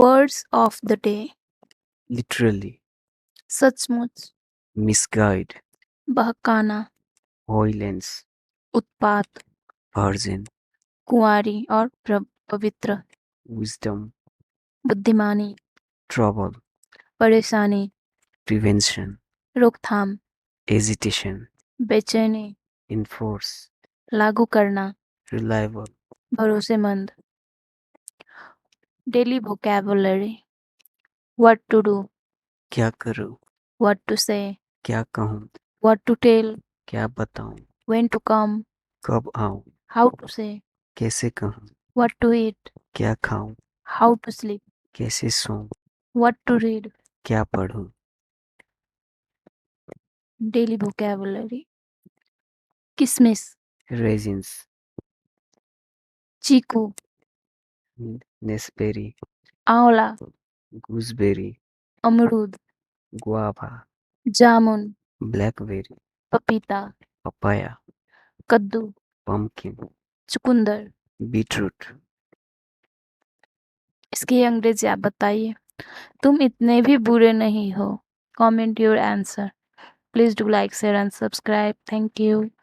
Words of the day. literally, सचमुच, misguide, बहकाना, violence, उत्पात, virgin, कुंवारी और पवित्र, wisdom, बुद्धिमानी, trouble, परेशानी, prevention, रोकथाम, agitation, बेचैनी, enforce, लागू करना, reliable, भरोसेमंद. Daily vocabulary. What to do, क्या करूं, what to say, क्या कहूं, what to tell, क्या बताऊं, when to come, कब आऊं, how to say, कैसे कहूं, what to eat, क्या खाऊं, how to sleep, कैसे सोऊं, what to read. क्या पढूं. Daily vocabulary. किसमिस, Raisins, चीकू, raspberry, आंवला, gooseberry, अमरूद, guava, जामुन, blackberry, पपीता, papaya, कद्दू, pumpkin, चुकंदर. beetroot. इसकी अंग्रेजी आप बताइए. तुम इतने भी बुरे नहीं हो. Comment your answer. Please do like, share and subscribe. Thank you.